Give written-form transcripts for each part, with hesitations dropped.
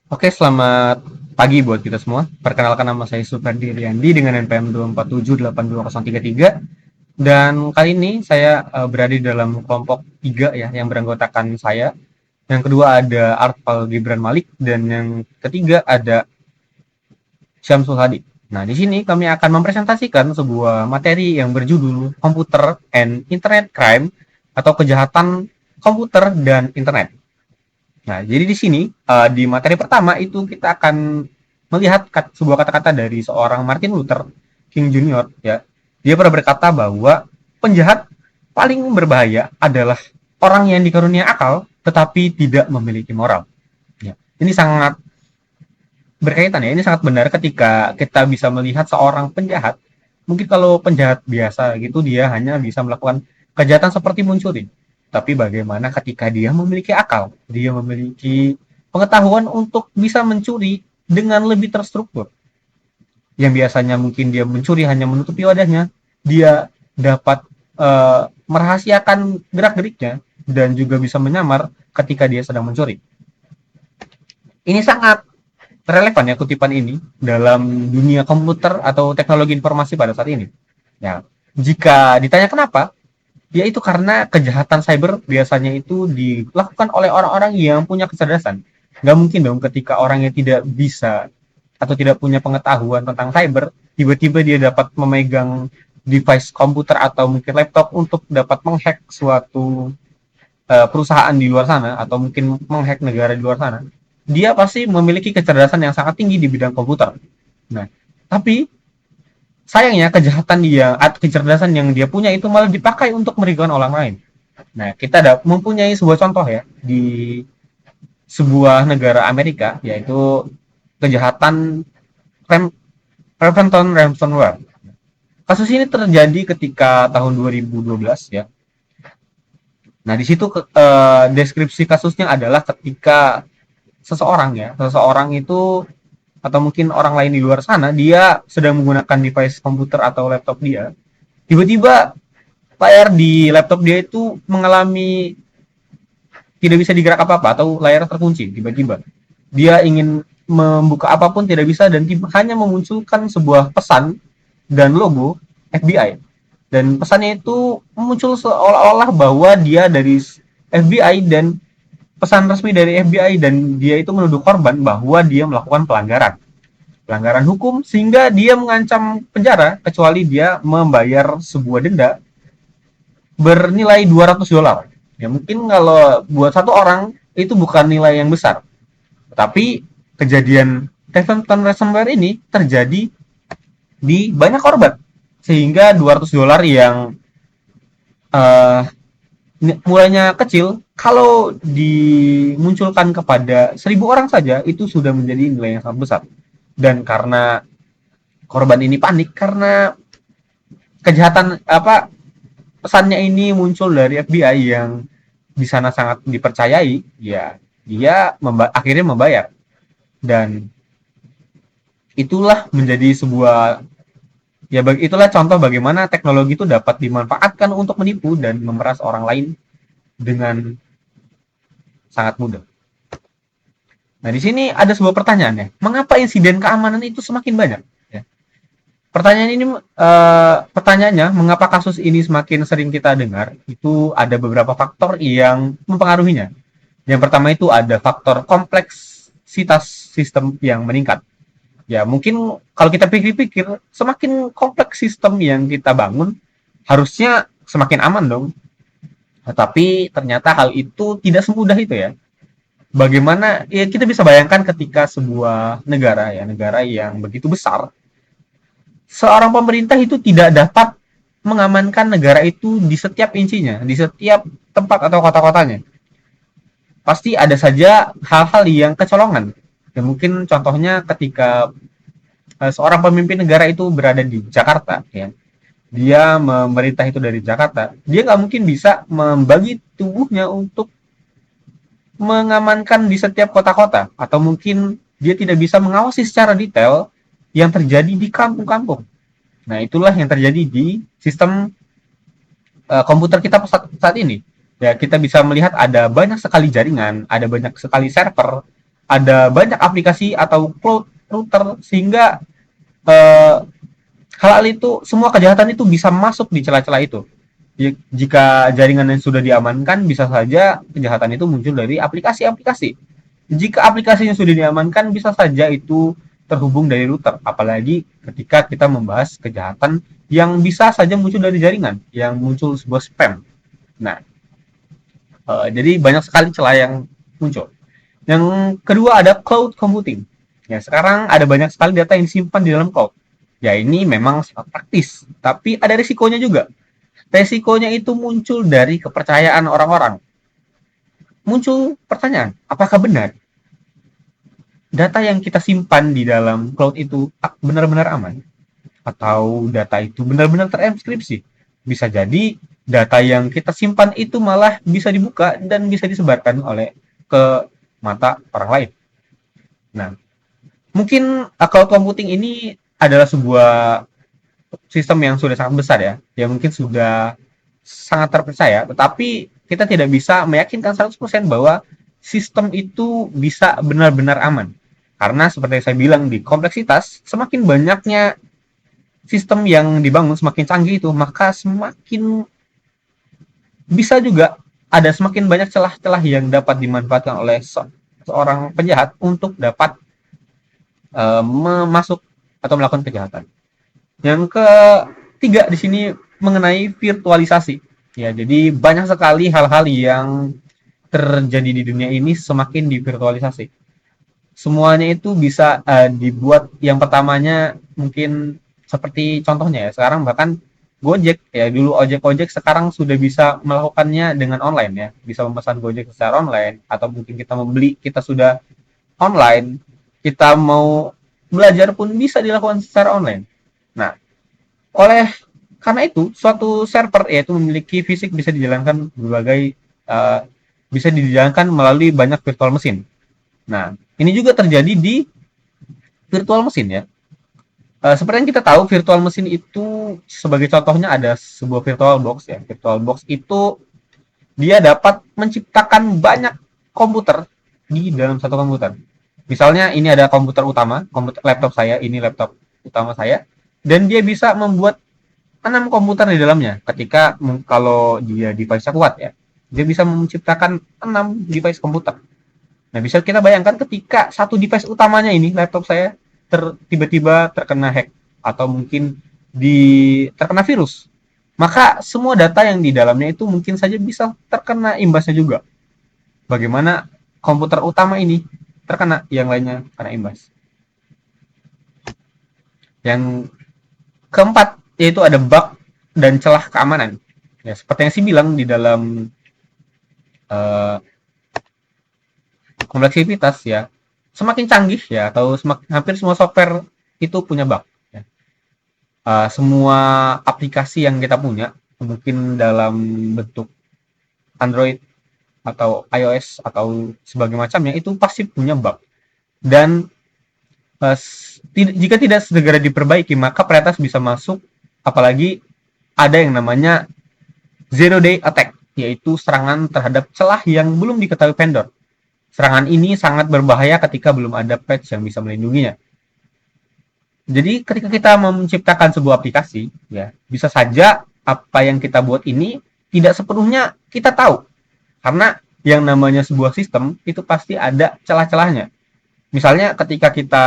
Oke, selamat pagi buat kita semua. Perkenalkan, nama saya Supradi Riyandi dengan NPM 247820333. Dan kali ini saya berada di dalam kelompok 3 ya, yang beranggotakan saya. Yang kedua ada Arfal Gibran Malik, dan yang ketiga ada Syamsul Hadi. Nah, di sini kami akan mempresentasikan sebuah materi yang berjudul Computer and Internet Crime atau kejahatan komputer dan internet. Nah, jadi di sini di materi pertama itu kita akan melihat sebuah kata-kata dari seorang Martin Luther King Jr. ya. Dia pernah berkata bahwa penjahat paling berbahaya adalah orang yang dikarunia akal tetapi tidak memiliki moral. Ya. Ini sangat berkaitan ya. Ini sangat benar ketika kita bisa melihat seorang penjahat. Mungkin kalau penjahat biasa gitu dia hanya bisa melakukan kejahatan seperti mencuri. Tapi bagaimana ketika dia memiliki akal, dia memiliki pengetahuan untuk bisa mencuri dengan lebih terstruktur. Yang biasanya mungkin dia mencuri hanya menutupi wadahnya, dia dapat merahasiakan gerak-geriknya dan juga bisa menyamar ketika dia sedang mencuri. Ini sangat relevan ya kutipan ini dalam dunia komputer atau teknologi informasi pada saat ini. Ya, jika ditanya kenapa, yaitu karena kejahatan cyber biasanya itu dilakukan oleh orang-orang yang punya kecerdasan. Nggak mungkin dong ketika orang yang tidak bisa atau tidak punya pengetahuan tentang cyber, tiba-tiba dia dapat memegang device komputer atau mungkin laptop untuk dapat menghack suatu perusahaan di luar sana atau mungkin menghack negara di luar sana. Dia pasti memiliki kecerdasan yang sangat tinggi di bidang komputer. Nah, tapi sayangnya kejahatan dia atau kecerdasan yang dia punya itu malah dipakai untuk merugikan orang lain. Nah, kita ada mempunyai sebuah contoh ya di sebuah negara Amerika, yaitu kejahatan Prevention ransomware. Kasus ini terjadi ketika tahun 2012 ya. Nah, di situ deskripsi kasusnya adalah ketika seseorang itu atau mungkin orang lain di luar sana, dia sedang menggunakan device komputer atau laptop dia. Tiba-tiba layar di laptop dia itu mengalami tidak bisa digerak apa-apa atau layar terkunci tiba-tiba. Dia ingin membuka apapun tidak bisa dan hanya memunculkan sebuah pesan dan logo FBI. Dan pesannya itu muncul seolah-olah bahwa dia dari FBI dan pesan resmi dari FBI, dan dia itu menuduh korban bahwa dia melakukan pelanggaran hukum sehingga dia mengancam penjara kecuali dia membayar sebuah denda bernilai $200. Ya mungkin kalau buat satu orang itu bukan nilai yang besar. Tapi kejadian Stephen ransomware ini terjadi di banyak korban. Sehingga $200 yang uh, mulainya kecil, kalau dimunculkan kepada 1.000 orang saja, itu sudah menjadi nilai yang sangat besar. Dan karena korban ini panik, karena kejahatan pesannya ini muncul dari FBI yang di sana sangat dipercayai, ya dia akhirnya membayar. Dan itulah menjadi sebuah, ya itulah contoh bagaimana teknologi itu dapat dimanfaatkan untuk menipu dan memeras orang lain dengan sangat mudah. Nah, di sini ada sebuah pertanyaan ya. Mengapa insiden keamanan itu semakin banyak? Ya. Pertanyaan ini pertanyaannya, mengapa kasus ini semakin sering kita dengar? Itu ada beberapa faktor yang mempengaruhinya. Yang pertama itu ada faktor kompleksitas sistem yang meningkat. Ya, mungkin kalau kita pikir-pikir, semakin kompleks sistem yang kita bangun, harusnya semakin aman dong. Tetapi ternyata hal itu tidak semudah itu ya. Bagaimana ya, kita bisa bayangkan ketika sebuah negara yang begitu besar, seorang pemerintah itu tidak dapat mengamankan negara itu di setiap incinya, di setiap tempat atau kota-kotanya. Pasti ada saja hal-hal yang kecolongan. Ya, mungkin contohnya ketika seorang pemimpin negara itu berada di Jakarta, ya, dia memerintah itu dari Jakarta, dia nggak mungkin bisa membagi tubuhnya untuk mengamankan di setiap kota-kota, atau mungkin dia tidak bisa mengawasi secara detail yang terjadi di kampung-kampung. Nah, itulah yang terjadi di sistem komputer kita saat ini. Ya, kita bisa melihat ada banyak sekali jaringan, ada banyak sekali server, ada banyak aplikasi atau cloud router sehingga eh, hal-hal itu, semua kejahatan itu bisa masuk di celah-celah itu. Jika jaringan yang sudah diamankan, bisa saja kejahatan itu muncul dari aplikasi-aplikasi. Jika aplikasinya sudah diamankan, bisa saja itu terhubung dari router. Apalagi ketika kita membahas kejahatan yang bisa saja muncul dari jaringan, yang muncul sebuah spam. Nah, jadi banyak sekali celah yang muncul. Yang kedua ada cloud computing. Ya, sekarang ada banyak sekali data yang disimpan di dalam cloud. Ya, ini memang sangat praktis, tapi ada risikonya juga. Resikonya itu muncul dari kepercayaan orang-orang. Muncul pertanyaan, apakah benar data yang kita simpan di dalam cloud itu benar-benar aman? Atau data itu benar-benar terenkripsi? Bisa jadi data yang kita simpan itu malah bisa dibuka dan bisa disebarkan oleh ke mata orang lain. Nah, mungkin cloud computing ini adalah sebuah sistem yang sudah sangat besar ya, yang mungkin sudah sangat terpercaya, tetapi kita tidak bisa meyakinkan 100% bahwa sistem itu bisa benar-benar aman. Karena seperti yang saya bilang, di kompleksitas, semakin banyaknya sistem yang dibangun, semakin canggih itu, maka semakin bisa juga ada semakin banyak celah-celah yang dapat dimanfaatkan oleh seorang penjahat untuk dapat masuk atau melakukan kejahatan. Yang ketiga di sini mengenai virtualisasi. Ya, jadi banyak sekali hal-hal yang terjadi di dunia ini semakin divirtualisasi. Semuanya itu bisa dibuat, yang pertamanya mungkin seperti contohnya ya, sekarang bahkan Gojek ya, dulu ojek-ojek sekarang sudah bisa melakukannya dengan online ya, bisa memesan Gojek secara online, atau mungkin kita membeli, kita sudah online, kita mau belajar pun bisa dilakukan secara online. Nah, oleh karena itu, suatu server yaitu memiliki fisik bisa dijalankan berbagai uh, bisa dijalankan melalui banyak virtual mesin. Nah, ini juga terjadi di virtual mesin ya. Seperti yang kita tahu, virtual mesin itu sebagai contohnya ada sebuah virtual box ya. Virtual box itu dia dapat menciptakan banyak komputer di dalam satu komputer. Misalnya ini ada komputer utama, komputer laptop saya, ini laptop utama saya, dan dia bisa membuat 6 komputer di dalamnya. Ketika kalau dia device-nya kuat ya, dia bisa menciptakan 6 device komputer. Nah, bisa kita bayangkan ketika satu device utamanya ini, laptop saya, tiba-tiba terkena hack atau mungkin terkena virus, maka semua data yang di dalamnya itu mungkin saja bisa terkena imbasnya juga. Bagaimana komputer utama ini terkena, yang lainnya kena imbas. Yang keempat yaitu ada bug dan celah keamanan. Ya, seperti yang saya bilang di dalam uh, kompleksitas ya, semakin canggih ya, atau hampir semua software itu punya bug. Ya. Semua aplikasi yang kita punya, mungkin dalam bentuk Android atau iOS atau sebagai macamnya, itu pasti punya bug. Dan jika tidak segera diperbaiki, maka peretas bisa masuk, apalagi ada yang namanya zero day attack, yaitu serangan terhadap celah yang belum diketahui vendor. Serangan ini sangat berbahaya ketika belum ada patch yang bisa melindunginya. Jadi ketika kita menciptakan sebuah aplikasi, ya bisa saja apa yang kita buat ini tidak sepenuhnya kita tahu, karena yang namanya sebuah sistem itu pasti ada celah-celahnya. Misalnya ketika kita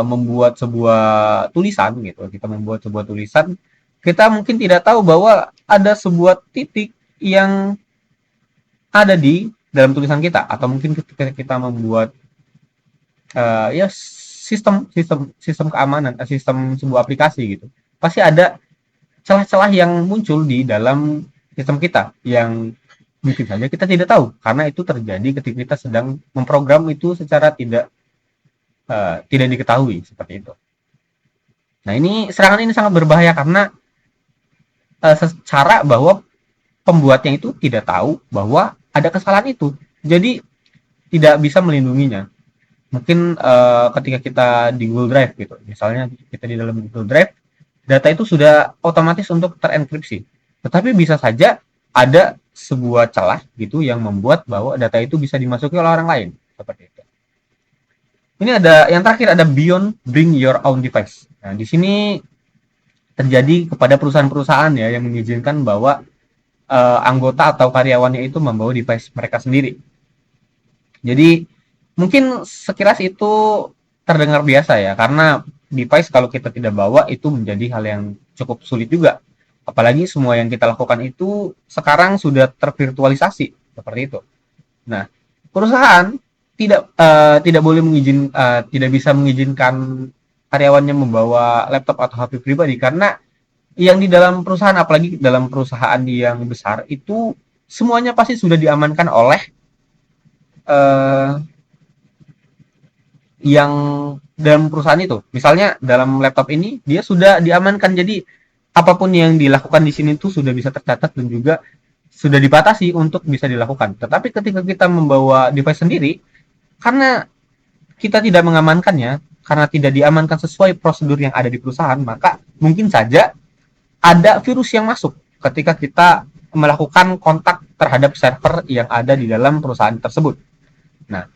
membuat sebuah tulisan gitu, kita membuat sebuah tulisan, kita mungkin tidak tahu bahwa ada sebuah titik yang ada di dalam tulisan kita, atau mungkin ketika kita membuat ya sistem keamanan, sistem sebuah aplikasi gitu, pasti ada celah-celah yang muncul di dalam sistem kita yang mungkin saja kita tidak tahu, karena itu terjadi ketika kita sedang memprogram itu secara tidak diketahui, seperti itu. Nah, serangan ini sangat berbahaya karena secara bahwa pembuatnya itu tidak tahu bahwa ada kesalahan itu, jadi tidak bisa melindunginya. Mungkin ketika kita di Google Drive gitu, misalnya kita di dalam Google Drive, data itu sudah otomatis untuk terenkripsi, tetapi bisa saja ada sebuah celah gitu yang membuat bahwa data itu bisa dimasuki oleh orang lain. seperti itu. Ini ada yang terakhir, ada beyond bring your own device. Nah, di sini terjadi kepada perusahaan-perusahaan ya yang mengizinkan bahwa anggota atau karyawannya itu membawa device mereka sendiri. Jadi mungkin sekilas itu terdengar biasa ya, karena device kalau kita tidak bawa itu menjadi hal yang cukup sulit juga. Apalagi semua yang kita lakukan itu sekarang sudah tervirtualisasi seperti itu. Nah, perusahaan tidak boleh tidak bisa mengizinkan karyawannya membawa laptop atau HP pribadi, karena yang di dalam perusahaan, apalagi dalam perusahaan yang besar itu, semuanya pasti sudah diamankan oleh eh, yang dalam perusahaan itu. Misalnya dalam laptop ini dia sudah diamankan, jadi apapun yang dilakukan di sini tuh sudah bisa tercatat dan juga sudah dibatasi untuk bisa dilakukan. Tetapi ketika kita membawa device sendiri, karena kita tidak mengamankannya, karena tidak diamankan sesuai prosedur yang ada di perusahaan, maka mungkin saja ada virus yang masuk ketika kita melakukan kontak terhadap server yang ada di dalam perusahaan tersebut. Nah,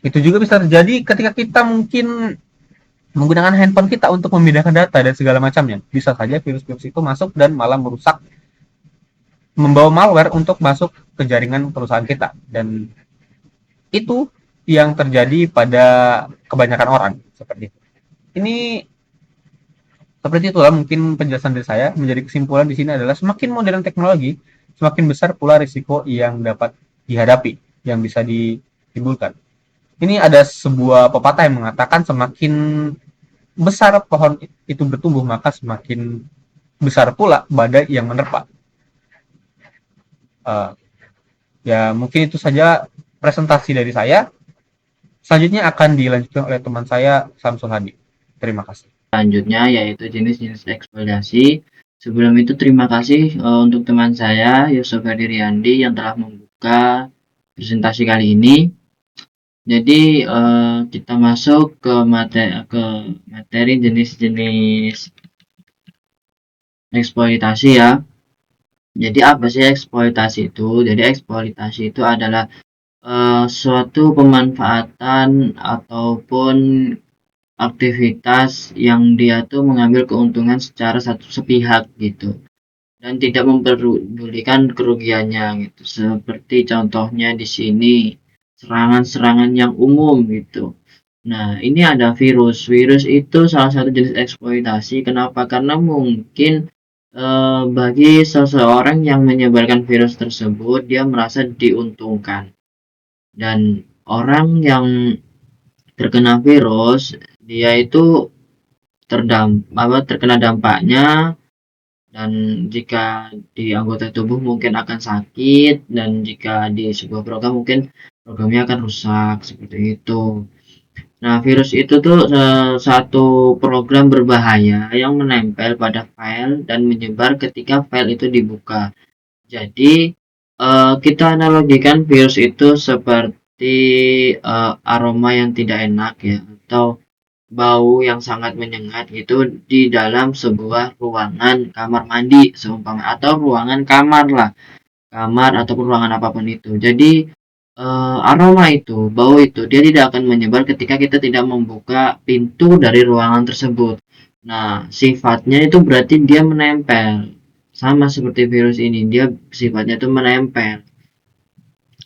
itu juga bisa terjadi ketika kita mungkin menggunakan handphone kita untuk memindahkan data dan segala macamnya. Bisa saja virus-virus itu masuk dan malah merusak, membawa malware untuk masuk ke jaringan perusahaan kita. Dan itu yang terjadi pada kebanyakan orang seperti itu. Ini seperti itulah mungkin penjelasan dari saya. Menjadi kesimpulan di sini adalah semakin modern teknologi, semakin besar pula risiko yang dapat dihadapi, yang bisa ditimbulkan. Ini ada sebuah pepatah yang mengatakan semakin besar pohon itu bertumbuh, maka semakin besar pula badai yang menerpa. Uh, Ya mungkin itu saja presentasi dari saya. Selanjutnya akan dilanjutkan oleh teman saya, Samsul Hadi. Terima kasih. Selanjutnya yaitu jenis-jenis eksploitasi. Sebelum itu terima kasih untuk teman saya Yusuf Hadiriandi yang telah membuka presentasi kali ini. Jadi kita masuk ke materi jenis-jenis eksploitasi ya. Jadi apa sih eksploitasi itu? Jadi eksploitasi itu adalah suatu pemanfaatan ataupun aktivitas yang dia tuh mengambil keuntungan secara satu sepihak gitu dan tidak memperdulikan kerugiannya gitu. Seperti contohnya di sini serangan-serangan yang umum gitu. Nah, ini ada virus. Virus itu salah satu jenis eksploitasi. Kenapa? Karena mungkin bagi seseorang yang menyebarkan virus tersebut dia merasa diuntungkan dan orang yang terkena virus dia itu terkena dampaknya dan jika di anggota tubuh mungkin akan sakit dan jika di sebuah program mungkin programnya akan rusak seperti itu. Nah, virus itu tuh satu program berbahaya yang menempel pada file dan menyebar ketika file itu dibuka. Jadi kita analogikan virus itu seperti aroma yang tidak enak ya atau bau yang sangat menyengat gitu di dalam sebuah ruangan kamar mandi seumpama atau ruangan kamar lah, kamar ataupun ruangan apapun itu. Jadi aroma itu, bau itu dia tidak akan menyebar ketika kita tidak membuka pintu dari ruangan tersebut. Nah, sifatnya itu berarti dia menempel. Sama seperti virus ini, dia sifatnya itu menempel.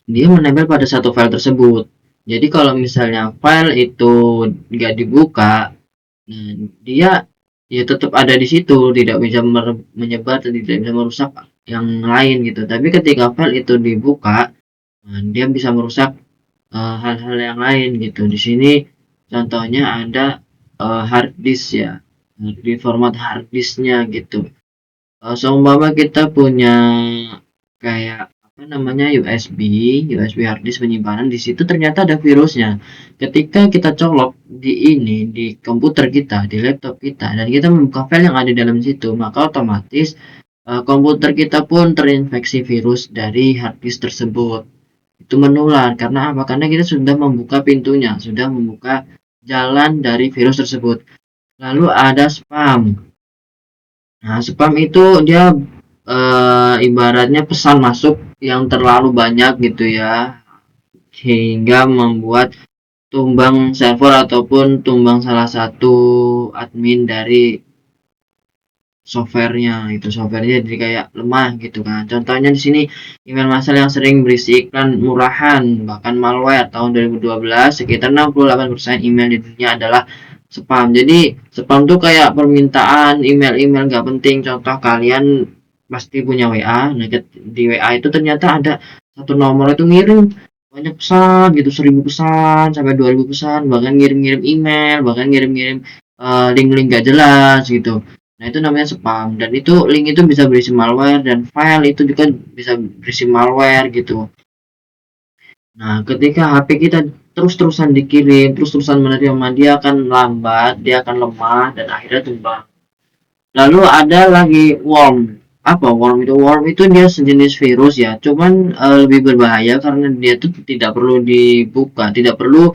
Dia menempel pada satu file tersebut. Jadi kalau misalnya file itu nggak dibuka, nah, dia ya tetap ada di situ, tidak bisa menyebar dan tidak bisa merusak yang lain gitu. Tapi ketika file itu dibuka, nah, dia bisa merusak hal-hal yang lain gitu. Di sini contohnya ada hard disk ya, di format hard disknya gitu. Seumpama kita punya kayak apa namanya USB hard disk penyimpanan, di situ ternyata ada virusnya. Ketika kita colok di komputer kita, di laptop kita dan kita membuka file yang ada di dalam situ, maka otomatis komputer kita pun terinfeksi virus dari hard disk tersebut. Itu menular karena apa? Karena kita sudah membuka pintunya, sudah membuka jalan dari virus tersebut. Lalu ada spam. Nah, spam itu dia ibaratnya pesan masuk yang terlalu banyak gitu ya. sehingga membuat tumbang server ataupun tumbang salah satu admin dari softwarenya jadi kayak lemah gitu kan. Contohnya di sini email masal yang sering berisi iklan murahan bahkan malware. Tahun 2012 sekitar 68% email di dunia adalah spam. Jadi spam tuh kayak permintaan email-email gak penting. Contoh, kalian pasti punya WA. Nah, di WA itu ternyata ada satu nomor itu ngirim banyak pesan gitu, 1000 pesan sampai 2000 pesan, bahkan ngirim-ngirim email, bahkan ngirim-ngirim link-link gak jelas gitu. Nah, itu namanya spam, dan itu link itu bisa berisi malware, dan file itu juga bisa berisi malware gitu. Nah, ketika HP kita terus-terusan dikirim, terus-terusan menerima, dia akan lambat, dia akan lemah, dan akhirnya tumbang. Lalu ada lagi worm. Apa worm itu? Worm itu dia sejenis virus ya, cuman lebih berbahaya karena dia tuh tidak perlu dibuka, tidak perlu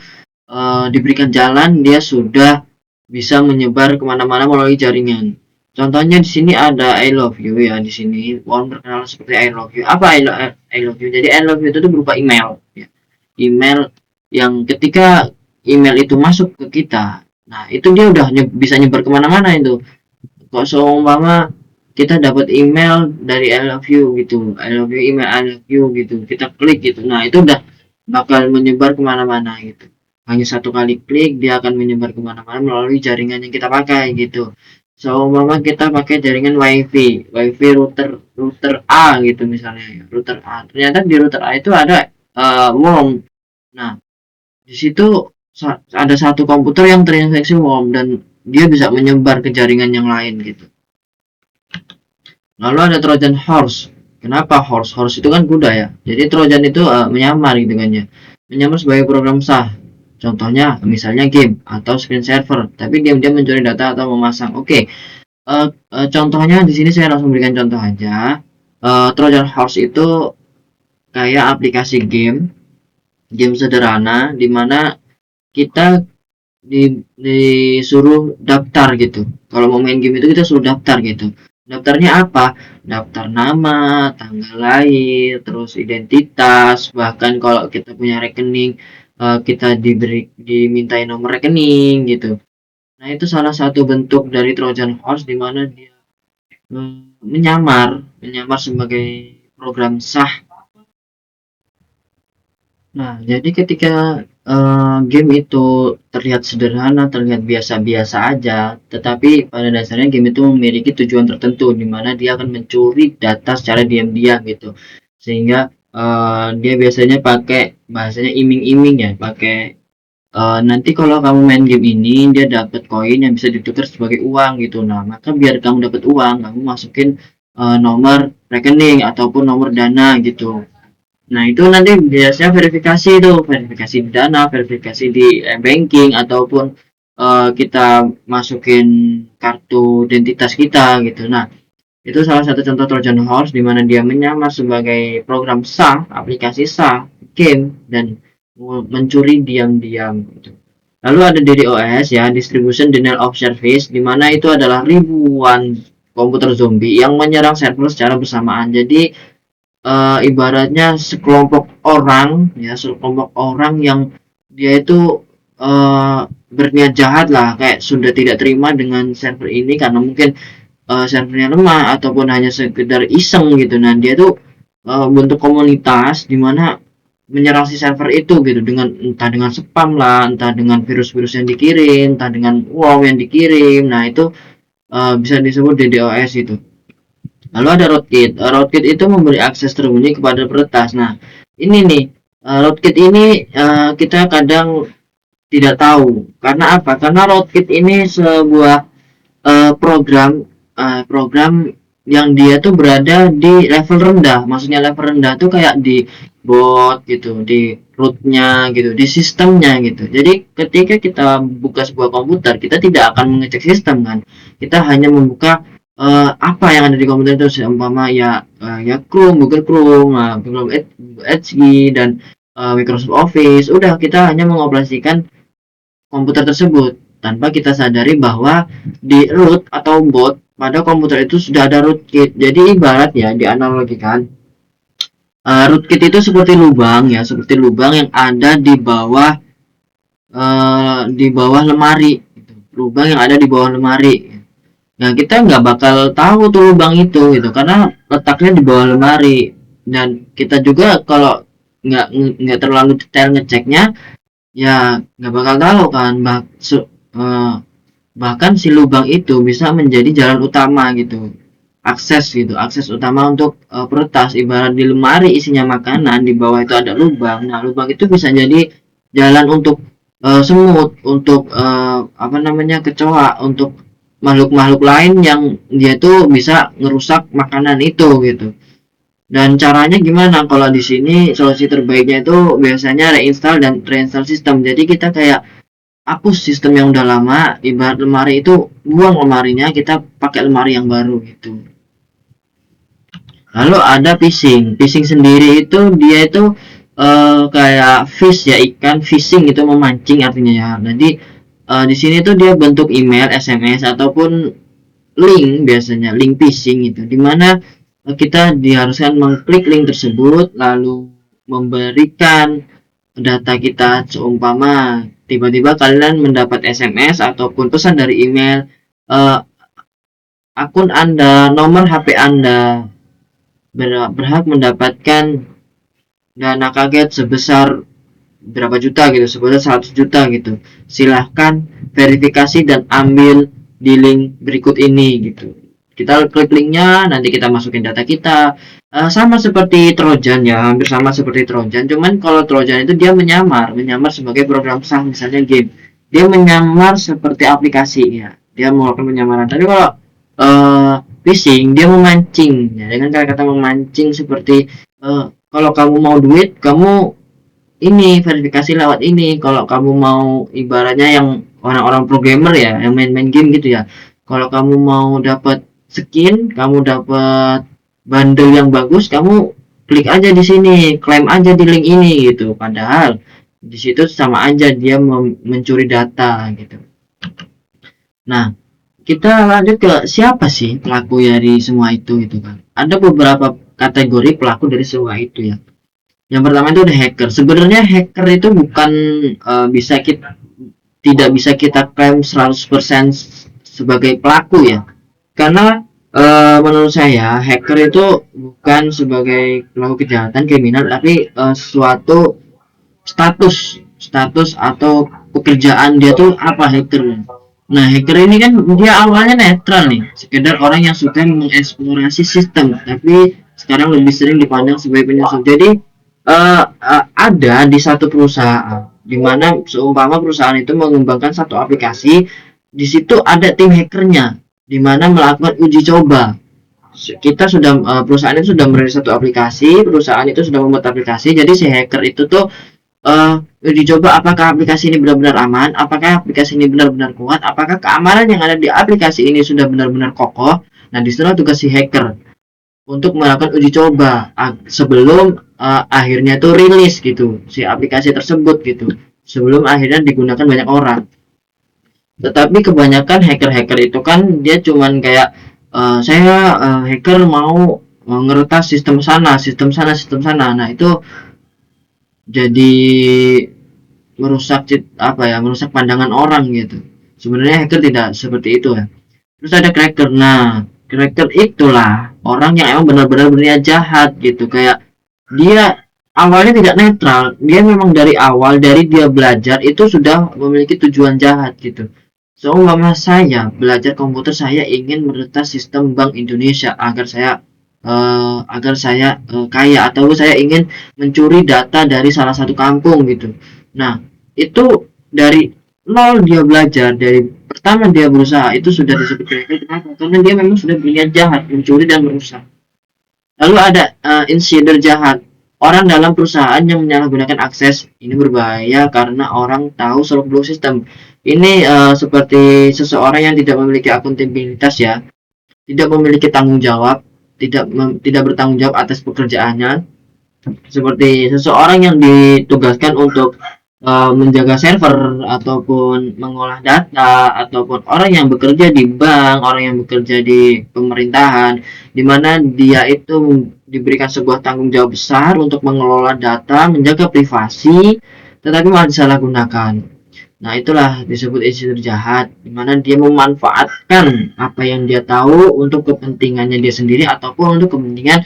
diberikan jalan, dia sudah bisa menyebar kemana-mana melalui jaringan. Contohnya di sini ada I love you ya, di sini worm terkenal seperti I love you. Apa I love you? Jadi I love you itu tuh berupa email ya. Email yang ketika email itu masuk ke kita, nah itu dia udah bisa nyebar kemana-mana itu. Kok seumpama kita dapat email dari I love you gitu, I love you, email I love you gitu, kita klik gitu, nah itu udah bakal menyebar kemana-mana gitu. Hanya satu kali klik dia akan menyebar kemana-mana melalui jaringan yang kita pakai gitu. Seumpama kita pakai jaringan wifi router router A gitu misalnya, router A, ternyata di router A itu ada worm. Nah, di situ ada satu komputer yang terinfeksi worm dan dia bisa menyebar ke jaringan yang lain gitu. Lalu ada Trojan Horse. Kenapa horse? Horse itu kan kuda ya. Jadi Trojan itu menyamar gitu kan ya. Menyamar sebagai program sah. Contohnya misalnya game atau screen saver, tapi diam-diam mencuri data atau memasang. Oke. Contohnya di sini saya langsung berikan contoh aja. Trojan Horse itu kayak aplikasi game sederhana di mana kita disuruh daftar gitu. Kalau mau main game itu kita suruh daftar gitu. Daftarnya apa? Daftar nama, tanggal lahir, terus identitas, bahkan kalau kita punya rekening kita dimintai nomor rekening gitu. Nah, itu salah satu bentuk dari Trojan Horse di mana dia menyamar sebagai program sah. Nah, jadi ketika game itu terlihat sederhana, terlihat biasa-biasa aja, tetapi pada dasarnya game itu memiliki tujuan tertentu di mana dia akan mencuri data secara diam-diam gitu. Sehingga dia biasanya pakai bahasanya iming-iming ya, pakai nanti kalau kamu main game ini dia dapat koin yang bisa ditukar sebagai uang gitu. Nah, maka biar kamu dapat uang, kamu masukin nomor rekening ataupun nomor dana gitu. Nah, itu nanti biasanya verifikasi di dana, verifikasi di banking ataupun kita masukin kartu identitas kita gitu. Nah, itu salah satu contoh Trojan Horse di mana dia menyamar sebagai program sah, aplikasi sah, game, dan mencuri diam-diam gitu. Lalu ada DDoS ya, Distribution Denial of Service, di mana itu adalah ribuan komputer zombie yang menyerang server secara bersamaan. Jadi ibaratnya sekelompok orang yang dia itu berniat jahat lah, kayak sudah tidak terima dengan server ini karena mungkin servernya lemah ataupun hanya sekedar iseng gitu. Nah, dia tuh bentuk komunitas di mana menyerang si server itu gitu, dengan entah dengan spam lah, entah dengan virus-virus yang dikirim, entah dengan worm yang dikirim. Nah, itu bisa disebut DDoS itu. Lalu ada rootkit. Rootkit itu memberi akses tersembunyi kepada peretas. Nah, ini nih rootkit ini kita kadang tidak tahu. Karena apa? Karena rootkit ini sebuah program yang dia tuh berada di level rendah. Maksudnya level rendah tuh kayak di bot gitu, di rootnya gitu, di sistemnya gitu. Jadi ketika kita buka sebuah komputer, kita tidak akan mengecek sistem kan. Kita hanya membuka apa yang ada di komputer itu, seumpama ya Chrome, Google Chrome, Google Edge dan Microsoft Office. Udah, kita hanya mengoperasikan komputer tersebut tanpa kita sadari bahwa di root atau bot pada komputer itu sudah ada rootkit. Jadi ibarat ya, dianalogikan Rootkit itu seperti lubang ya, seperti lubang yang ada di bawah lemari gitu. Lubang yang ada di bawah lemari. Nah, kita nggak bakal tahu tuh lubang itu gitu karena letaknya di bawah lemari, dan kita juga kalau nggak terlalu detail ngeceknya ya nggak bakal tahu kan. Bahkan si lubang itu bisa menjadi jalan utama gitu, akses utama untuk peretas. Ibarat di lemari isinya makanan, di bawah itu ada lubang, nah lubang itu bisa jadi jalan untuk semut, untuk apa namanya, kecoa, untuk makhluk-makhluk lain yang dia tuh bisa ngerusak makanan itu gitu. Dan caranya gimana? Kalau di sini solusi terbaiknya itu biasanya reinstall dan reinstall sistem. Jadi kita kayak hapus sistem yang udah lama, ibarat lemari itu buang lemarinya, kita pakai lemari yang baru gitu. Lalu ada phishing. Phishing sendiri itu dia itu kayak fish ya, ikan, fishing itu memancing artinya ya. Jadi di sini tuh dia bentuk email, SMS ataupun link, biasanya link phishing itu, dimana kita diharuskan mengklik link tersebut lalu memberikan data kita. Seumpama tiba-tiba kalian mendapat SMS ataupun pesan dari email, eh, akun Anda, nomor HP Anda berhak mendapatkan dana kaget sebesar berapa juta gitu, sebesar 100 juta gitu. Silahkan verifikasi dan ambil di link berikut ini gitu. Kita klik linknya, nanti kita masukin data kita. Sama seperti Trojan ya, hampir sama seperti Trojan. Cuman kalau Trojan itu dia menyamar sebagai program sah, misalnya game. Dia menyamar seperti aplikasi ya. Dia melakukan penyamaran. Tapi kalau phishing, dia memancing ya, dengan kata-kata memancing seperti kalau kamu mau duit, kamu ini verifikasi lewat ini. Kalau kamu mau, ibaratnya yang orang-orang programmer ya, yang main-main game gitu ya, kalau kamu mau dapat skin, kamu dapat bundle yang bagus, kamu klik aja di sini, klaim aja di link ini gitu. Padahal di situ sama aja dia mencuri data gitu. Nah, kita lanjut ke siapa sih pelaku dari semua itu gitu kan. Ada beberapa kategori pelaku dari semua itu ya. Yang pertama itu ada hacker. Sebenarnya hacker itu bukan bisa kita, tidak bisa kita klaim 100% sebagai pelaku ya. Karena menurut saya hacker itu bukan sebagai pelaku kejahatan kriminal, tapi suatu status atau pekerjaan dia tuh apa hacker. Nah, hacker ini kan dia awalnya netral nih, sekedar orang yang suka mengeksplorasi sistem, tapi sekarang lebih sering dipandang sebagai penyusup. Jadi ada di satu perusahaan, di mana seumpama perusahaan itu mengembangkan satu aplikasi, di situ ada tim hackernya, di mana melakukan uji coba. Kita sudah perusahaan itu sudah merilis satu aplikasi, perusahaan itu sudah membuat aplikasi, jadi si hacker itu tuh uji coba apakah aplikasi ini benar-benar aman, apakah aplikasi ini benar-benar kuat, apakah keamanan yang ada di aplikasi ini sudah benar-benar kokoh. Nah, disitulah tugas si hacker untuk melakukan uji coba sebelum akhirnya tuh rilis gitu si aplikasi tersebut gitu, sebelum akhirnya digunakan banyak orang. Tetapi kebanyakan hacker-hacker itu kan dia cuman kayak saya hacker mau ngeretas sistem sana, sistem sana, sistem sana. Nah, itu jadi merusak apa ya, merusak pandangan orang gitu. Sebenarnya hacker tidak seperti itu ya. Terus ada cracker. Nah, cracker itulah orang yang emang benar-benar berniat jahat gitu. Kayak dia awalnya tidak netral, dia memang dari awal, dari dia belajar itu sudah memiliki tujuan jahat gitu. Seumpama saya belajar komputer, saya ingin meretas sistem Bank Indonesia agar saya kaya, atau saya ingin mencuri data dari salah satu kampung gitu. Nah, itu dari nol dia belajar, dari pertama dia berusaha itu sudah disebut cracker. Kenapa? Karena dia memang sudah berniat jahat, mencuri dan merusak. Lalu ada insider jahat, orang dalam perusahaan yang menyalahgunakan akses. Ini berbahaya karena orang tahu seluk-beluk sistem. Ini seperti seseorang yang tidak memiliki akuntabilitas ya, tidak memiliki tanggung jawab, tidak bertanggung jawab atas pekerjaannya. Seperti seseorang yang ditugaskan untuk menjaga server ataupun mengolah data ataupun orang yang bekerja di bank, orang yang bekerja di pemerintahan, di mana dia itu diberikan sebuah tanggung jawab besar untuk mengelola data, menjaga privasi, tetapi malah disalahgunakan. Nah, itulah disebut insider jahat, di mana dia memanfaatkan apa yang dia tahu untuk kepentingannya dia sendiri ataupun untuk kepentingan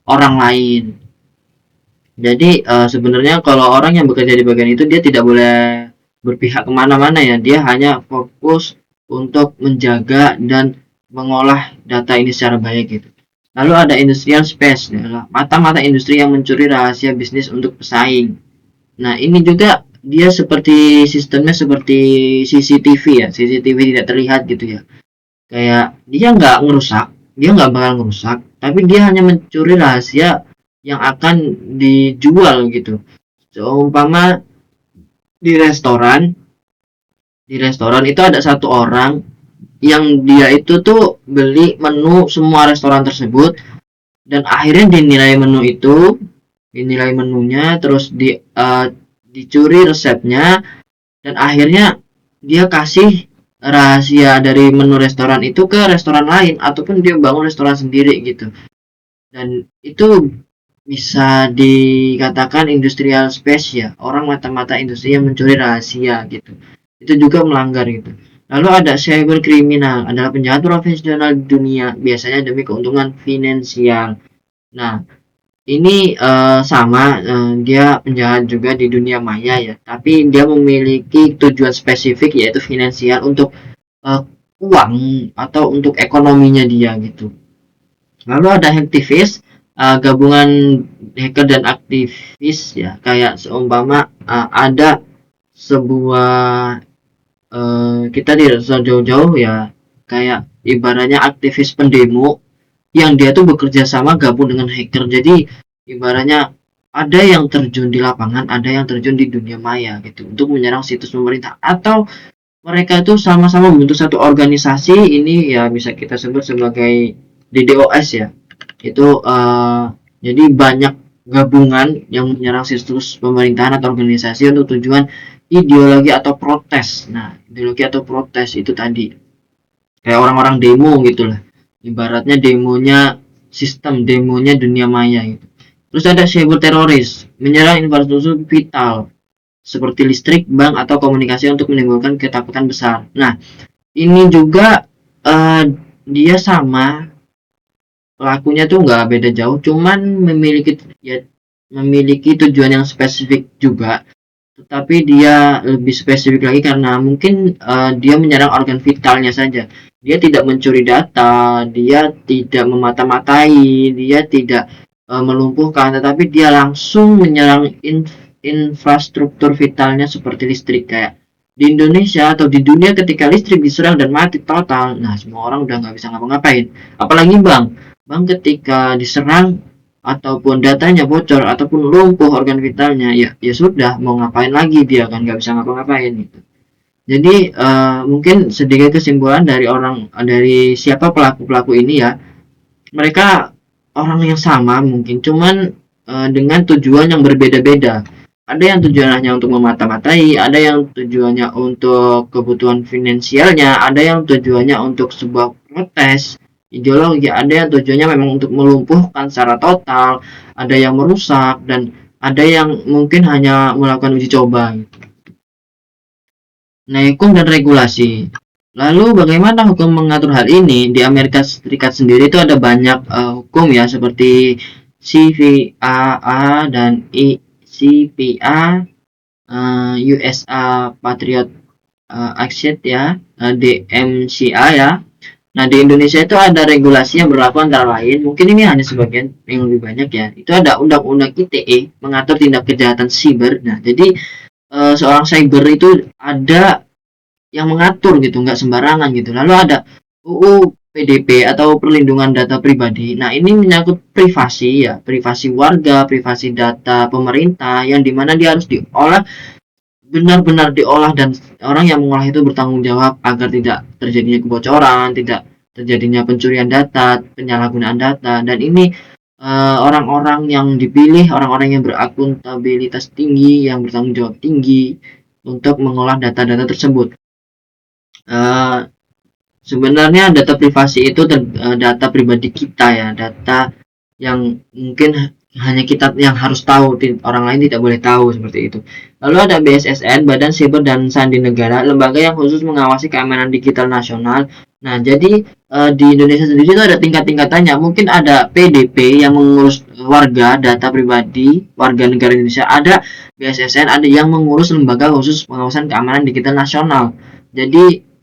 orang lain. Jadi sebenarnya kalau orang yang bekerja di bagian itu dia tidak boleh berpihak kemana-mana ya. Dia hanya fokus untuk menjaga dan mengolah data ini secara baik gitu. Lalu ada industrial space, adalah mata-mata industri yang mencuri rahasia bisnis untuk pesaing. Nah ini juga dia seperti sistemnya seperti CCTV ya, CCTV tidak terlihat gitu ya. Kayak dia nggak ngerusak, dia nggak bakal ngerusak, tapi dia hanya mencuri rahasia yang akan dijual gitu. Seumpama di restoran, di restoran itu ada satu orang yang dia itu tuh beli menu semua restoran tersebut dan akhirnya dinilai menunya, terus dicuri resepnya dan akhirnya dia kasih rahasia dari menu restoran itu ke restoran lain ataupun dia bangun restoran sendiri gitu. Dan itu bisa dikatakan industrial space ya, orang mata-mata industri yang mencuri rahasia gitu, itu juga melanggar gitu. Lalu ada cyber kriminal, adalah penjahat profesional di dunia biasanya demi keuntungan finansial. Nah ini sama, dia penjahat juga di dunia maya ya, tapi dia memiliki tujuan spesifik yaitu finansial untuk uh, uang atau untuk ekonominya dia gitu. Lalu ada hacktivist, gabungan hacker dan aktivis ya, kayak seumpama ada sebuah kita tidak usah jauh-jauh ya, kayak ibaratnya aktivis pendemo yang dia tuh bekerja sama gabung dengan hacker. Jadi ibaratnya ada yang terjun di lapangan, ada yang terjun di dunia maya gitu untuk menyerang situs pemerintah atau mereka itu sama-sama membentuk satu organisasi. Ini ya bisa kita sebut sebagai DDoS ya. Itu jadi banyak gabungan yang menyerang situs pemerintahan atau organisasi untuk tujuan ideologi atau protes. Nah, ideologi atau protes itu tadi kayak orang-orang demo gitulah. Ibaratnya demonya sistem, demonya dunia maya gitu. Terus ada cyber teroris, menyerang infrastruktur vital seperti listrik, bank atau komunikasi untuk menimbulkan ketakutan besar. Nah, ini juga dia sama pelakunya tuh nggak beda jauh, cuman memiliki tujuan yang spesifik juga, tetapi dia lebih spesifik lagi karena mungkin dia menyerang organ vitalnya saja. Dia tidak mencuri data, dia tidak memata-matai, dia tidak melumpuhkan, tetapi dia langsung menyerang infrastruktur vitalnya seperti listrik. Kayak di Indonesia atau di dunia ketika listrik diserang dan mati total, nah semua orang udah nggak bisa ngapa-ngapain. Apalagi bank ketika diserang ataupun datanya bocor ataupun lumpuh organ vitalnya, ya sudah, mau ngapain lagi, dia kan nggak bisa ngapa-ngapain gitu. Jadi mungkin sedikit kesimpulan dari siapa pelaku-pelaku ini ya, mereka orang yang sama mungkin, cuman dengan tujuan yang berbeda-beda. Ada yang tujuannya untuk memata-matai, ada yang tujuannya untuk kebutuhan finansialnya, ada yang tujuannya untuk sebuah protes ideologi, ada yang tujuannya memang untuk melumpuhkan secara total, ada yang merusak, dan ada yang mungkin hanya melakukan uji coba. Nah, hukum dan regulasi. Lalu bagaimana hukum mengatur hal ini? Di Amerika Serikat sendiri itu ada banyak hukum ya, seperti CVAA dan ECPA, USA Patriot Act ya, DMCA ya. Nah, di Indonesia itu ada regulasi yang berlaku antara lain, mungkin ini hanya sebagian, yang lebih banyak ya. Itu ada Undang-Undang ITE mengatur tindak kejahatan siber. Nah, jadi seorang cyber itu ada yang mengatur gitu, nggak sembarangan gitu. Lalu ada UU PDP atau perlindungan data pribadi. Nah, ini menyangkut privasi ya, privasi warga, privasi data pemerintah, yang dimana dia harus diolah, benar-benar diolah, dan orang yang mengolah itu bertanggung jawab agar tidak terjadinya kebocoran, tidak terjadinya pencurian data, penyalahgunaan data. Dan ini orang-orang yang dipilih, orang-orang yang berakuntabilitas tinggi, yang bertanggung jawab tinggi untuk mengolah data-data tersebut. Eh, Sebenarnya data privasi itu data pribadi kita ya, data yang mungkin hanya kita yang harus tahu, orang lain tidak boleh tahu seperti itu. Lalu ada BSSN, Badan Siber dan Sandi Negara, lembaga yang khusus mengawasi keamanan digital nasional. Nah, jadi di Indonesia sendiri itu ada tingkat-tingkatannya. Mungkin ada PDP yang mengurus warga, data pribadi warga negara Indonesia. Ada BSSN, ada yang mengurus lembaga khusus pengawasan keamanan digital nasional. Jadi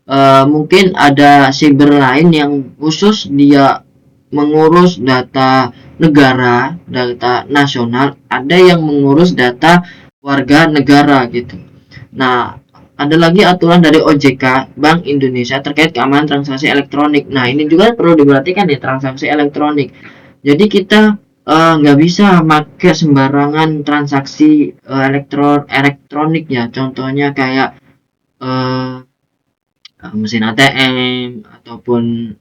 mungkin ada siber lain yang khusus dia mengurus data negara, data nasional, ada yang mengurus data warga negara gitu. Nah, ada lagi aturan dari OJK, Bank Indonesia terkait keamanan transaksi elektronik. Nah, ini juga perlu diperhatikan ya, transaksi elektronik. Jadi kita nggak bisa pakai sembarangan transaksi elektronik ya. Contohnya kayak eh, mesin ATM ataupun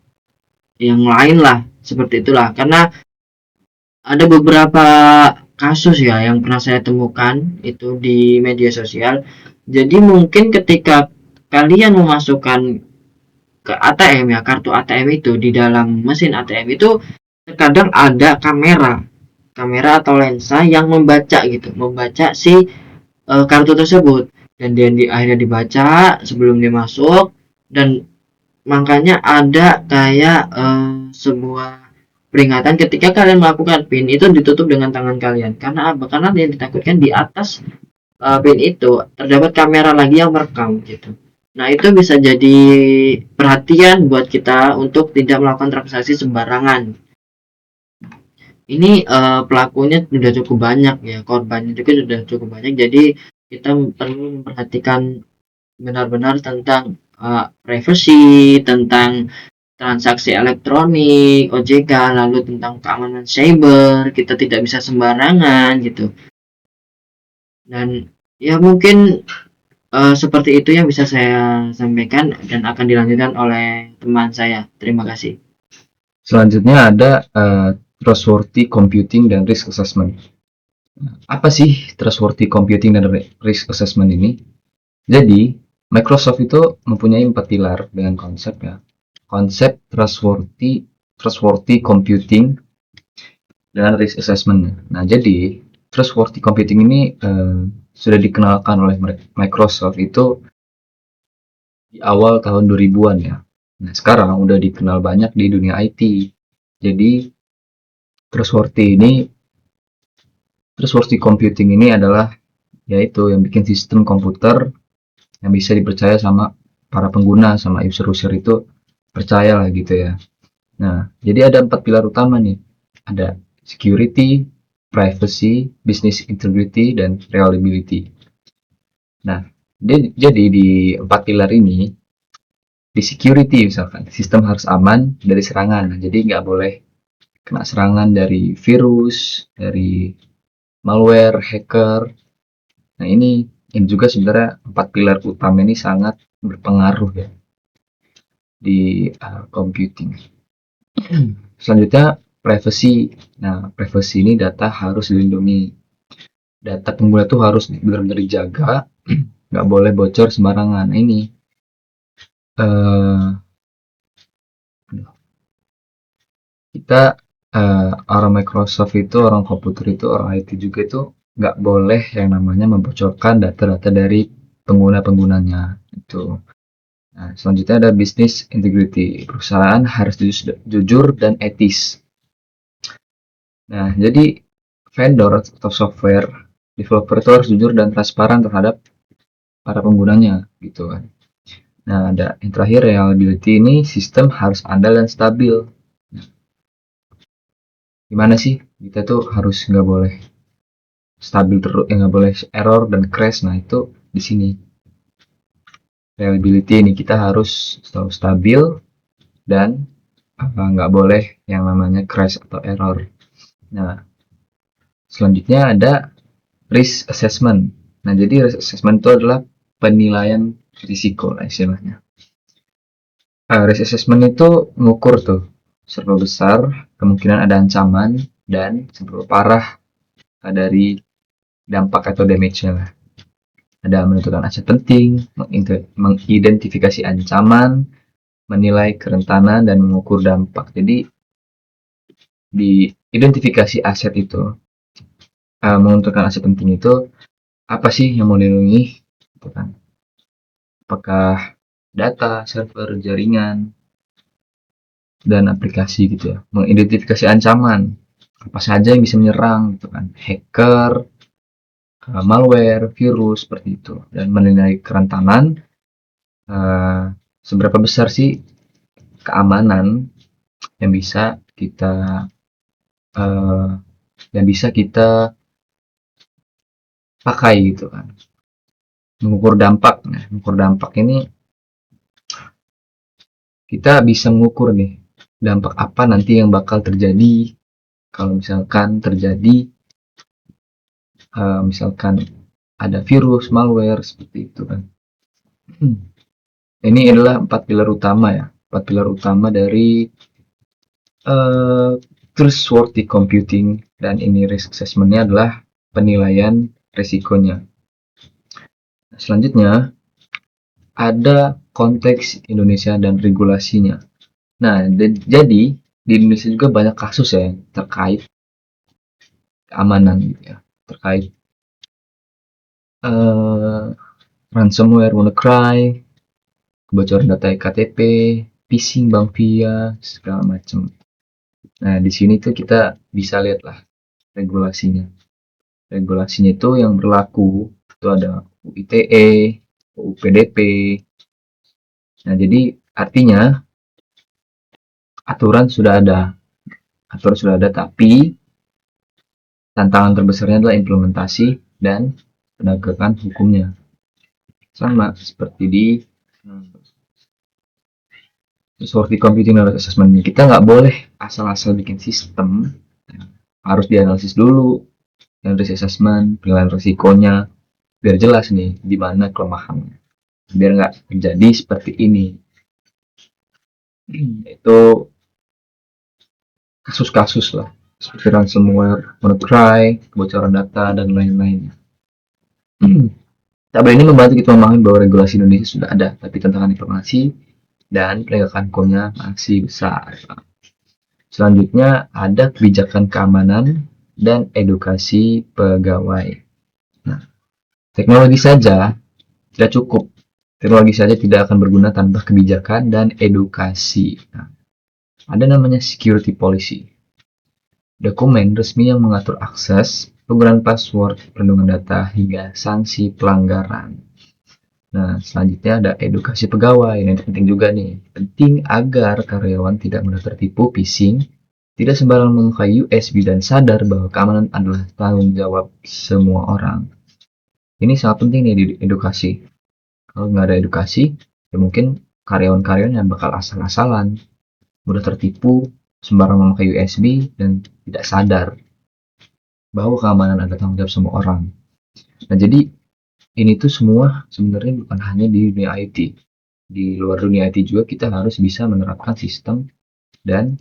yang lain lah seperti itulah. Karena ada beberapa kasus ya yang pernah saya temukan itu di media sosial. Jadi mungkin ketika kalian memasukkan ke ATM ya, kartu ATM itu di dalam mesin ATM itu terkadang ada kamera atau lensa yang membaca gitu, membaca si kartu tersebut, dan dia akhirnya dibaca sebelum dia masuk. Dan makanya ada kayak sebuah peringatan ketika kalian melakukan PIN itu ditutup dengan tangan kalian. Karena apa? Karena yang ditakutkan di atas PIN itu terdapat kamera lagi yang merekam gitu. Nah, itu bisa jadi perhatian buat kita untuk tidak melakukan transaksi sembarangan. Ini pelakunya sudah cukup banyak ya, korbannya juga sudah cukup banyak. Jadi kita perlu memperhatikan benar-benar tentang privacy, tentang transaksi elektronik, OJK, lalu tentang keamanan cyber, kita tidak bisa sembarangan gitu. Dan ya mungkin seperti itu yang bisa saya sampaikan dan akan dilanjutkan oleh teman saya. Terima kasih. Selanjutnya ada trustworthy computing dan risk assessment. Apa sih trustworthy computing dan risk assessment ini? Jadi, Microsoft itu mempunyai 4 pilar dengan konsep ya. Konsep trustworthy computing dan risk assessment. Nah, jadi trustworthy computing ini sudah dikenalkan oleh Microsoft itu di awal tahun 2000-an ya. Nah, sekarang udah dikenal banyak di dunia IT. Jadi, trustworthy computing ini adalah yaitu yang bikin sistem komputer yang bisa dipercaya sama para pengguna, sama user-user itu percaya lah gitu ya. Nah, jadi ada 4 pilar utama nih. Ada security, privacy, business integrity, dan reliability. Nah, jadi di 4 pilar ini, di security misalkan, sistem harus aman dari serangan. Nah, jadi nggak boleh kena serangan dari virus, dari malware, hacker. Nah, ini juga sebenarnya 4 pilar utama ini sangat berpengaruh ya di computing. Selanjutnya privacy. Nah, privacy ini data harus dilindungi. Data pengguna itu harus benar-benar dijaga, nggak boleh bocor sembarangan. Nah, ini kita orang Microsoft itu, orang komputer itu, orang IT juga itu nggak boleh yang namanya membocorkan data-data dari pengguna-penggunanya itu. Nah, selanjutnya ada business integrity. Perusahaan harus jujur dan etis. Nah, jadi vendor atau software developer itu harus jujur dan transparan terhadap para penggunanya gitu kan. Nah, ada yang terakhir reliability, ini sistem harus andal dan stabil. Gimana sih kita tuh harus nggak boleh stabil terus, nggak boleh error dan crash. Nah, itu di sini reliability ini kita harus selalu stabil dan nggak boleh yang namanya crash atau error. Nah, selanjutnya ada risk assessment. Nah, jadi risk assessment itu adalah penilaian risiko lah istilahnya. Risk assessment itu mengukur tuh seberapa besar kemungkinan ada ancaman dan seberapa parah dari dampak atau damage-nya lah. Ada menentukan aset penting, mengidentifikasi ancaman, menilai kerentanan, dan mengukur dampak. Jadi di identifikasi aset itu, menentukan aset penting itu apa sih yang mau dilindungi, gitu kan? Apakah data, server, jaringan, dan aplikasi gitu ya. Mengidentifikasi ancaman, apa saja yang bisa menyerang, gitu kan? Hacker, malware, virus, seperti itu. Dan menilai kerentanan, seberapa besar sih keamanan yang bisa kita eh, pakai gitu kan. Mengukur dampak. Nah, mengukur dampak ini kita bisa mengukur nih dampak apa nanti yang bakal terjadi kalau misalkan terjadi misalkan ada virus, malware seperti itu kan. Ini adalah 4 pilar utama ya. 4 pilar utama dari trustworthy computing, dan ini risk assessment-nya adalah penilaian risikonya. Selanjutnya ada konteks Indonesia dan regulasinya. Nah, jadi di Indonesia juga banyak kasus ya terkait keamanan gitu ya, terkait ransomware, WannaCry, kebocoran data KTP, phishing bank via segala macam. Nah, di sini tuh kita bisa lihat lah regulasinya. Regulasinya itu yang berlaku itu ada UU ITE, UU PDP. Nah, jadi artinya aturan sudah ada, tapi tantangan terbesarnya adalah implementasi dan penegakan hukumnya. Sama seperti di seperti computing knowledge assessment, kita nggak boleh asal-asal bikin sistem, harus dianalisis dulu, dan risk assessment, penilaian risikonya, biar jelas nih di mana kelemahannya, biar nggak terjadi seperti ini. Itu kasus-kasus lah seperti ransomware, WannaCry, kebocoran data, dan lain-lainnya. Tabel ini membantu kita memahami bahwa regulasi Indonesia sudah ada, tapi tantangan informasi dan penegakan hukumnya masih besar. Selanjutnya ada kebijakan keamanan dan edukasi pegawai. Nah, teknologi saja tidak cukup. Teknologi saja tidak akan berguna tanpa kebijakan dan edukasi. Nah, ada namanya security policy. Dokumen resmi yang mengatur akses, penggunaan password, perlindungan data, hingga sanksi pelanggaran. Nah, selanjutnya ada edukasi pegawai. Ini penting juga nih. Penting agar karyawan tidak mudah tertipu phishing, tidak sembarang membuka USB, dan sadar bahwa keamanan adalah tanggung jawab semua orang. Ini sangat penting nih di edukasi. Kalau nggak ada edukasi, ya mungkin karyawan-karyawan yang bakal asal-asalan, mudah tertipu, sembarang memakai USB, dan tidak sadar bahwa keamanan adalah tanggung jawab semua orang. Nah, jadi ini tuh semua sebenarnya bukan hanya di dunia IT. Di luar dunia IT juga kita harus bisa menerapkan sistem dan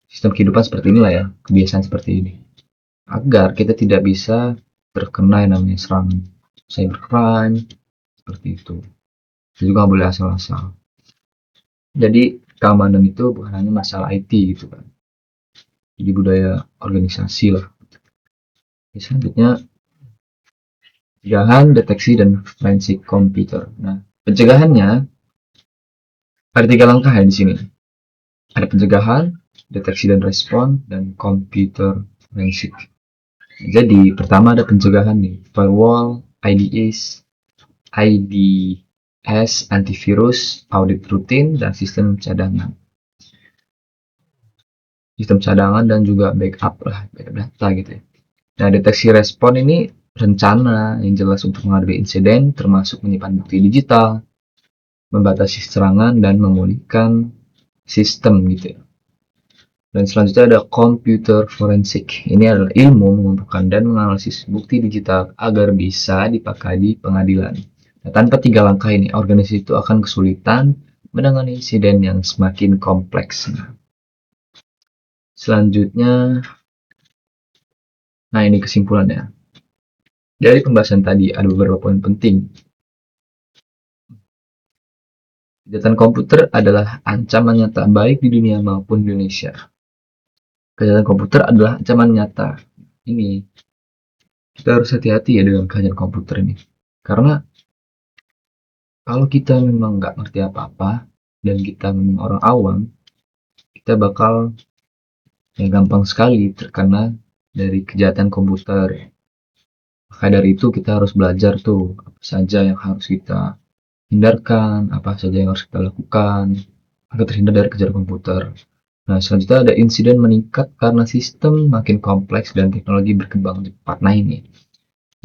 sistem kehidupan seperti inilah ya, kebiasaan seperti ini. Agar kita tidak bisa terkena yang namanya serangan cybercrime, seperti itu. Kita juga nggak boleh asal-asal. Jadi keamanan itu bukan hanya masalah IT gitu kan. Jadi budaya organisasi lah. Selanjutnya pencegahan, deteksi, dan forensik komputer. Nah, pencegahannya ada 3 langkah ya di sini. Ada pencegahan, deteksi dan respon, dan computer forensik. Jadi pertama ada pencegahan nih, firewall, IDS, antivirus, audit rutin, dan sistem cadangan. Sistem cadangan dan juga backup data gitu ya. Nah, deteksi respon ini rencana yang jelas untuk menghadapi insiden, termasuk menyimpan bukti digital, membatasi serangan, dan memulihkan sistem gitu ya. Dan selanjutnya ada computer forensik. Ini adalah ilmu mengumpulkan dan menganalisis bukti digital agar bisa dipakai di pengadilan. Nah, tanpa 3 langkah ini, organisasi itu akan kesulitan menangani insiden yang semakin kompleks. Selanjutnya, nah ini kesimpulannya. Dari pembahasan tadi ada beberapa poin penting. Kejahatan komputer adalah ancaman nyata baik di dunia maupun di Indonesia. Kejahatan komputer adalah ancaman nyata. Ini kita harus hati-hati ya dengan kejahatan komputer ini. Karena kalau kita memang nggak ngerti apa-apa dan kita memang orang awam, kita bakal ya gampang sekali terkena dari kejahatan komputer. Maka dari itu kita harus belajar tuh apa saja yang harus kita hindarkan, apa saja yang harus kita lakukan agar terhindar dari kejahatan komputer. Nah, selanjutnya ada insiden meningkat karena sistem makin kompleks dan teknologi berkembang cepat. Nah, ini.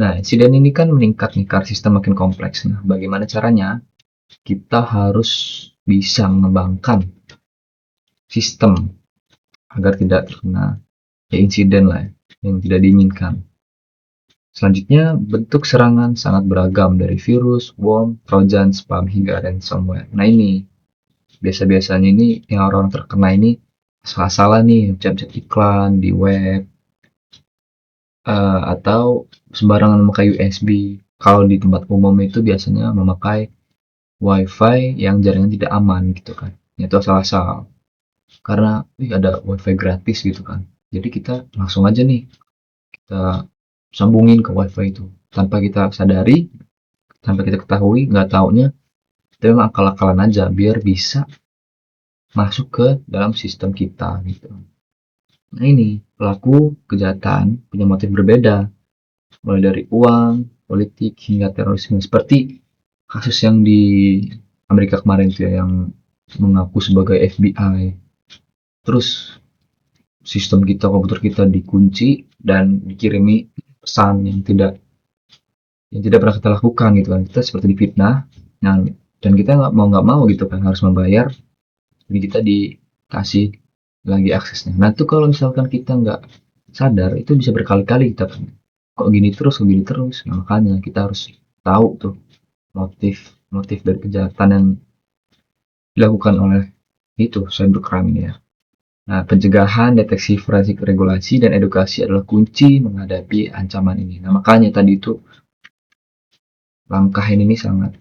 Nah, insiden ini kan meningkat nih karena sistem makin kompleks. Nah, bagaimana caranya? Kita harus bisa mengembangkan sistem agar tidak terkena ya, insiden lah yang tidak diinginkan. Selanjutnya, bentuk serangan sangat beragam dari virus, worm, trojan, spam, hingga ransomware. Nah ini, biasa-biasanya ini yang orang terkena ini salah-salah nih, website iklan di web, atau sembarangan memakai USB. Kalau di tempat umum itu biasanya memakai WiFi yang jaringan tidak aman gitu kan. Itu asal-asal. Karena ada WiFi gratis gitu kan. Jadi kita langsung aja nih kita sambungin ke WiFi itu tanpa kita sadari, tanpa kita ketahui, nggak taunya kita memang akal-akalan aja biar bisa masuk ke dalam sistem kita gitu. Nah ini pelaku kejahatan punya motif berbeda, mulai dari uang, politik hingga terorisme seperti kasus yang di Amerika kemarin tuh ya, yang mengaku sebagai FBI. Terus sistem kita, komputer kita dikunci dan dikirimi pesan yang tidak pernah kita lakukan gitu kan. Kita seperti difitnah. Nah, dan kita nggak mau gitu kan harus membayar. Jadi kita dikasih lagi aksesnya. Nah itu kalau misalkan kita nggak sadar itu bisa berkali-kali kita kok gini terus. Nah, makanya kita harus tahu tuh motif dari kejahatan yang dilakukan oleh itu cybercrime ini ya. Nah, pencegahan, deteksi forensik, regulasi, dan edukasi adalah kunci menghadapi ancaman ini. Nah, makanya tadi itu langkah ini sangat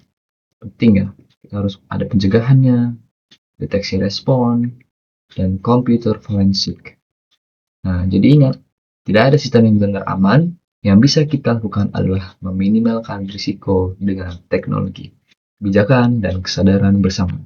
penting ya. Kita harus ada pencegahannya, deteksi respon, dan komputer forensik. Nah, jadi ingat, tidak ada sistem yang benar aman. Yang bisa kita lakukan adalah meminimalkan risiko dengan teknologi, kebijakan, dan kesadaran bersama.